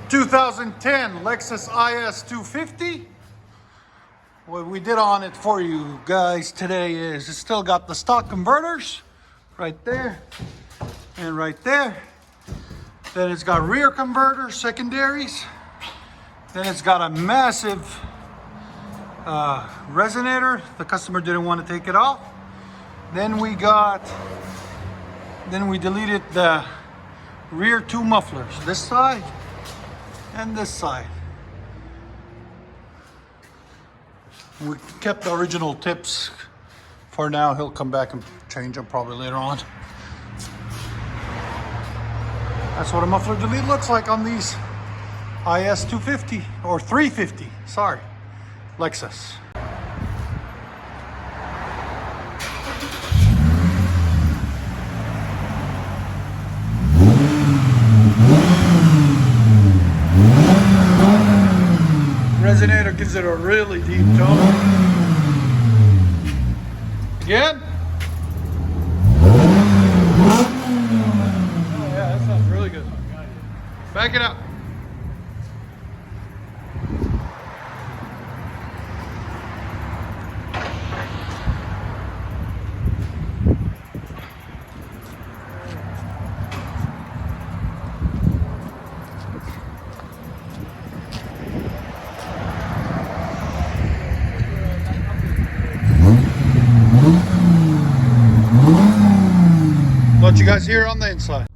2010 Lexus IS 250. What we did on it for you guys today is it's still got the stock converters right there and right there. Then it's got rear converters, secondaries. Then it's got a massive resonator. The customer didn't want to take it off. Then we deleted the rear two mufflers, this side and this side. We kept the original tips for now. He'll come back and change them probably later on. That's what a muffler delete looks like on these IS 250 or 350, sorry, Lexus. Resonator gives it a really deep tone. Again. Oh yeah, that sounds really good. Back it up. What you guys hear on the inside.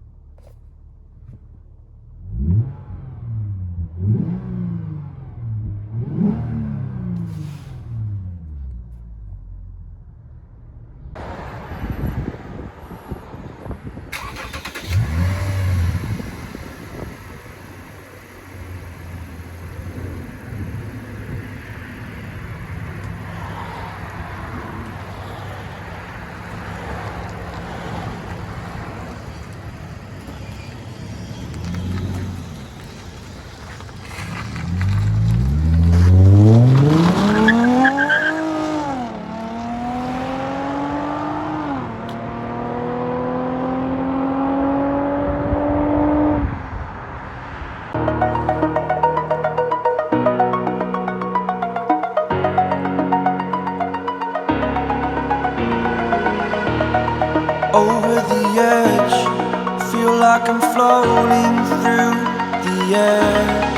Over the edge, feel like I'm floating through the air.